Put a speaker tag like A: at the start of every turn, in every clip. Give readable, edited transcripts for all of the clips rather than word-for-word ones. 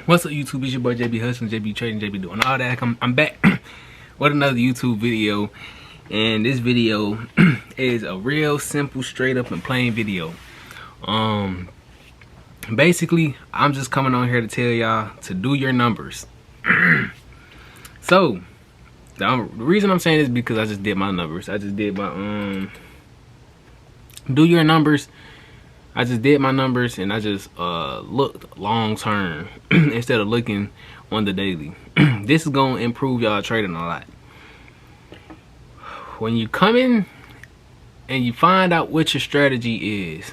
A: What's up, YouTube? It's your boy JB Hustling, JB Trading, JB doing all that. I'm back with another YouTube video, and this video is a real simple, straight up and plain video. Basically, I'm just coming on here to tell y'all to do your numbers. So the reason I'm saying this is because I just did my numbers. I just did my do your numbers. I just did my numbers and I just looked long term instead of looking on the daily. This is gonna improve y'all trading a lot. When you come in and you find out what your strategy is,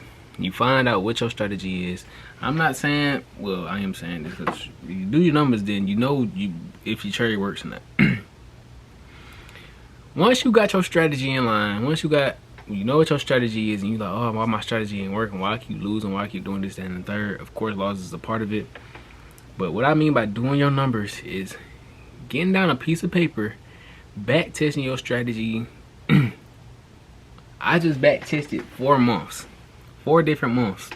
A: I'm not saying, well, I am saying this because you do your numbers, then you know if your trade works or not. Once you got your strategy in line, you know what your strategy is, and you're like, oh, why my strategy ain't working? Why I keep losing? Why I keep doing this, that, and the third? Of course, losses is a part of it. But what I mean by doing your numbers is getting down a piece of paper, back testing your strategy. I just back tested 4 months, 4 different months,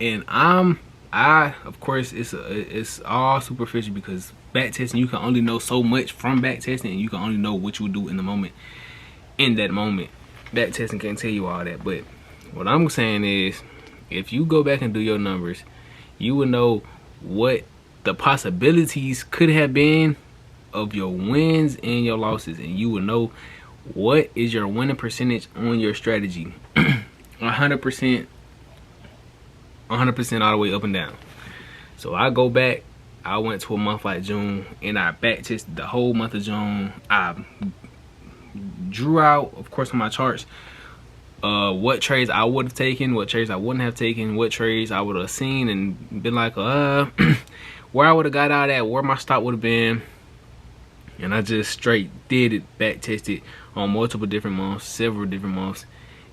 A: and of course it's all superficial because back testing, you can only know so much from back testing, and you can only know what you would do in the moment. In that moment, back testing can't tell you all that. But what I'm saying is, if you go back and do your numbers, you will know what the possibilities could have been of your wins and your losses, and you will know what is your winning percentage on your strategy. 100%, 100% all the way up and down. So I go back, I went to a month like June, and I back tested the whole month of June. I drew out, of course, on my charts, what trades I would have taken, what trades I wouldn't have taken, what trades I would have seen and been like, where I would have got out at, where my stop would have been. And I just straight did it, back tested on multiple different months, several different months,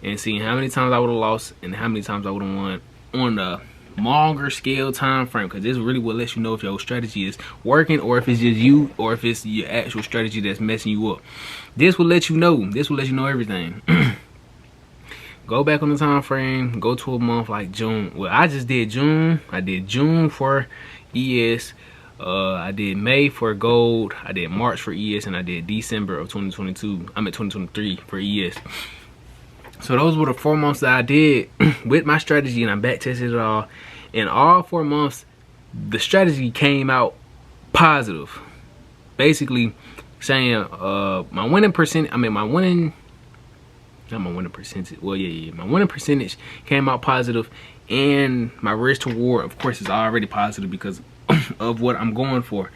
A: and seeing how many times I would have lost and how many times I would have won on the longer scale time frame, because this really will let you know if your strategy is working, or if it's just you, or if it's your actual strategy that's messing you up. This will let you know. This will let you know everything. Go back on the time frame, go to a month like June. Well, I just did June. I did June for ES, I did May for gold, I did March for ES, and I did December of 2022. I'm at 2023 for ES. So those were the 4 months that I did with my strategy, and I back tested it all. In all 4 months, the strategy came out positive. Basically saying my winning percentage, my winning percentage came out positive, and my risk to reward, of course, is already positive because of what I'm going for.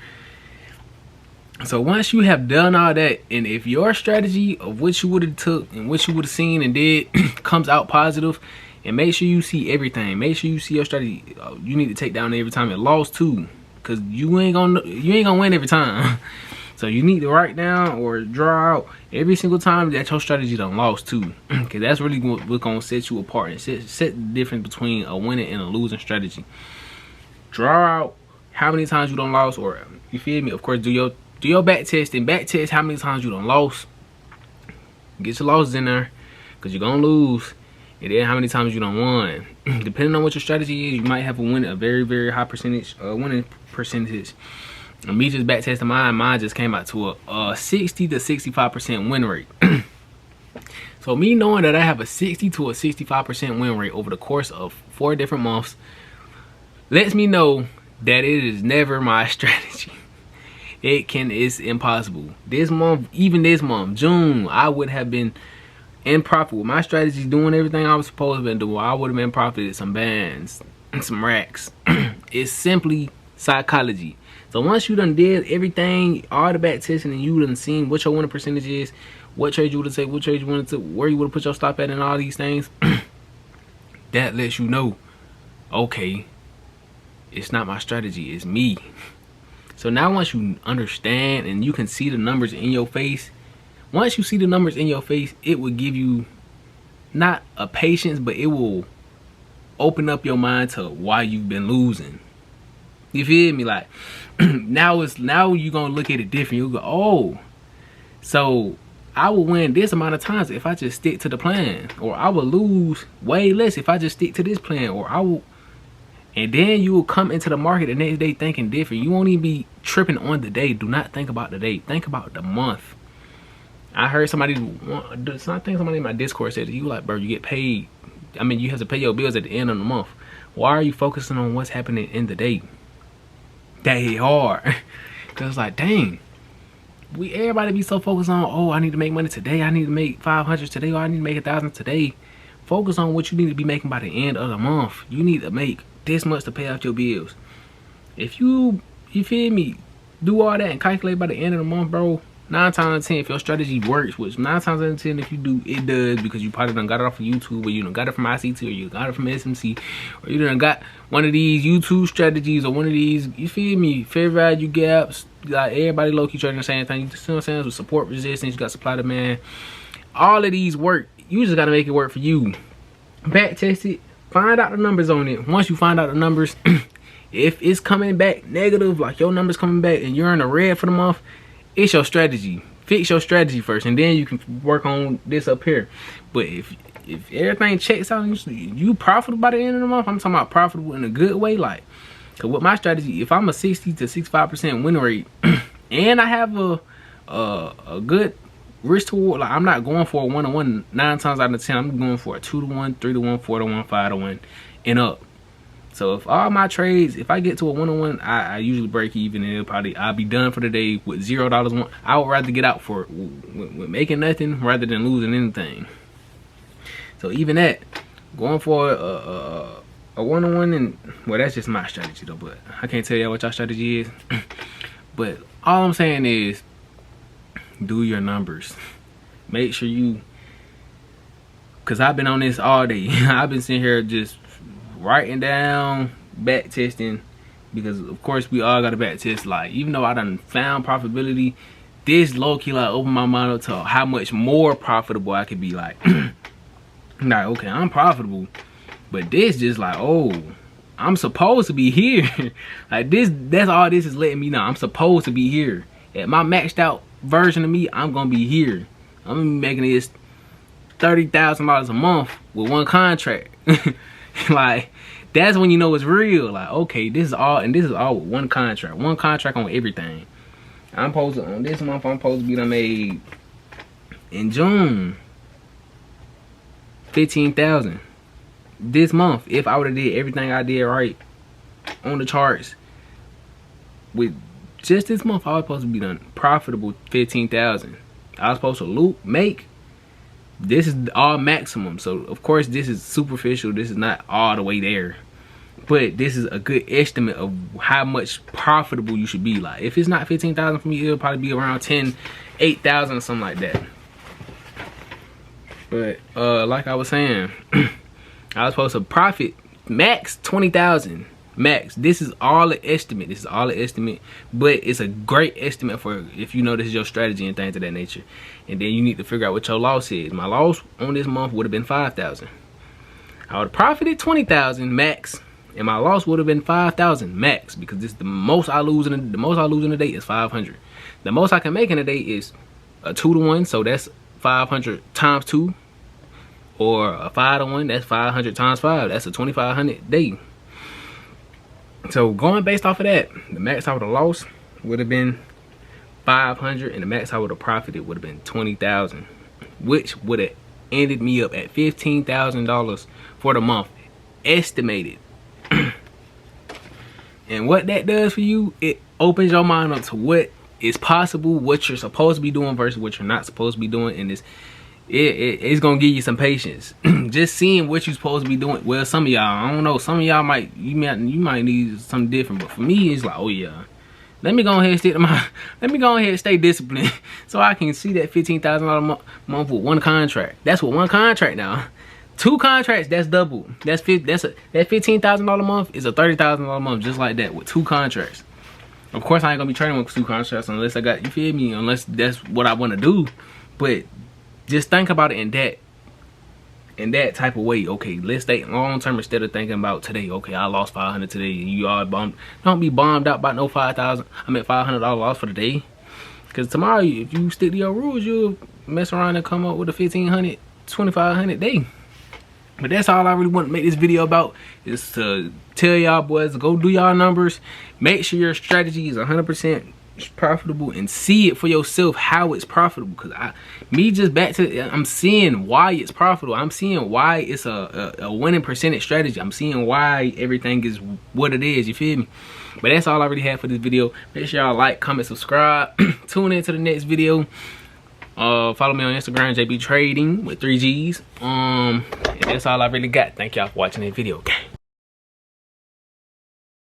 A: So once you have done all that, and if your strategy of what you would have took and what you would have seen and did comes out positive, and make sure you see everything, make sure you see your strategy, you need to take down every time it lost too, because you ain't gonna win every time. So you need to write down or draw out every single time that your strategy done lost too, because that's really what's gonna set you apart and set the difference between a winning and a losing strategy. Draw out how many times you done lost, or you feel me? Of course, do your back test and back test how many times you done lost. Get your losses in there, because you're gonna lose. And then how many times you done won. Depending on what your strategy is, you might have a very, very high percentage, winning percentage. And me just back testing mine just came out to a 60 to 65% win rate. So me knowing that I have a 60 to a 65% win rate over the course of 4 different months lets me know that it is never my strategy. It's impossible. This month, even this month, June, I would have been in profit with my strategy, doing everything I was supposed to be doing. I would have been profited some bands and some racks. It's simply psychology. So once you done did everything, all the back testing, and you done seen what your winning percentage is, what trade you would have taken, what trade you wanted to, where you would have put your stop at, and all these things, that lets you know, okay, it's not my strategy, it's me. So now once you understand and you can see the numbers in your face, once you see the numbers in your face, it will give you not a patience, but it will open up your mind to why you've been losing. You feel me? Like now you're gonna look at it different. You'll go, oh, so I will win this amount of times if I just stick to the plan, or I will lose way less if I just stick to this plan, or I will And then you will come into the market the next day thinking different. You won't even be tripping on the day. Do not think about the day. Think about the month. I heard somebody, I think somebody in my Discord said, you like, bro, you get paid. I mean, you have to pay your bills at the end of the month. Why are you focusing on what's happening in the day? That hard. Cause like, dang, everybody be so focused on, oh, I need to make money today. I need to make 500 today. Or I need to make 1,000 today. Focus on what you need to be making by the end of the month. You need to make this much to pay off your bills. If you feel me, do all that and calculate by the end of the month, bro. 9 times out of 10, if your strategy works, which 9 times out of 10, if you do, it does, because you probably done got it off of YouTube, or you done got it from ICT, or you got it from SMC, or you done got one of these YouTube strategies, or one of these, you feel me, fair value gaps. Like, everybody low-key trading the same thing. You see what I'm saying? With support resistance, you got supply demand. All of these work. You just got to make it work for you. Back test it. Find out the numbers on it. Once you find out the numbers, if it's coming back negative, like your numbers coming back, and you're in the red for the month, it's your strategy. Fix your strategy first, and then you can work on this up here. But if everything checks out and you profitable by the end of the month, I'm talking about profitable in a good way. Like, cause with my strategy, if I'm a 60 to 65% win rate, and I have a good risk to reward, like I'm not going for a 1-to-1 9 times out of 10. I'm going for a 2-to-1, 3-to-1, 4-to-1, 5-to-1, and up. So if all my trades, if I get to a 1-on-1, I usually break even, and I'll be done for the day with $0. I would rather get out for with making nothing rather than losing anything. So even that, going for a 1-on-1, and well, that's just my strategy though. But I can't tell you what your strategy is. But all I'm saying is, do your numbers. Make sure you, cause I've been on this all day. I've been sitting here just writing down, back testing, because of course we all got to back test. Like, even though I done found profitability, this low-key like opened my mind up to how much more profitable I could be. Like, like, okay, I'm profitable, but this just like, oh, I'm supposed to be here. Like, this, that's all this is letting me know. I'm supposed to be here. At my maxed out version of me, I'm gonna be here. I'm gonna be making this $30,000 a month with one contract. Like, that's when you know it's real. Like, okay, this is all, and this is all with one contract on everything. I'm supposed to, on this month, I'm supposed to be done made in June 15,000. This month, if I would have did everything I did right on the charts, with just this month, I was supposed to be done profitable 15,000. I was supposed to make. This is all maximum, so of course this is superficial. This is not all the way there, but this is a good estimate of how much profitable you should be. Like, if it's not 15,000 for me, it'll probably be around 8,000 or something like that. But like I was saying, I was supposed to profit max 20,000. Max. This is all an estimate. This is all an estimate, but it's a great estimate for if you know this is your strategy and things of that nature. And then you need to figure out what your loss is. My loss on this month would have been 5,000. I would have profited 20,000 max, and my loss would have been 5,000 max, because this is the most I lose in a day is 500. The most I can make in a day is a 2-to-1, so that's 500 times 2, or a 5-to-1, that's 500 times 5. That's a 2,500 day. So going based off of that, the max I would have lost would have been 500, and the max I would have profited would have been 20,000, which would have ended me up at $15,000 for the month, estimated. And what that does for you, it opens your mind up to what is possible, what you're supposed to be doing versus what you're not supposed to be doing, and it's gonna give you some patience. Just seeing what you're supposed to be doing. Well, some of y'all, I don't know, some of y'all might need something different, but for me, it's like, oh yeah, let me go ahead and stick to my, let me go ahead and stay disciplined so I can see that $15,000 month with one contract. That's with one contract now. 2 contracts, that's double. That $15,000 month is a $30,000 month, just like that, with 2 contracts. Of course, I ain't gonna be trading with 2 contracts unless I got, you feel me, unless that's what I want to do. But just think about it in that type of way. Okay, let's stay long term instead of thinking about today. Okay, I lost 500 today, and you all bummed. Don't be bummed out about no $500 loss for the day. Because tomorrow, if you stick to your rules, you'll mess around and come up with a $1,500, $2,500 day. But that's all I really want to make this video about, is to tell y'all boys to go do y'all numbers. Make sure your strategy is 100% profitable, and see it for yourself how it's profitable. Because I'm seeing why it's profitable. I'm seeing why it's a winning percentage strategy. I'm seeing why everything is what it is. You feel me? But that's all I really have for this video. Make sure y'all like, comment, subscribe. Tune in to the next video. Follow me on Instagram, Jbhustling with 3 G's. And that's all I really got. Thank y'all for watching this video. Okay.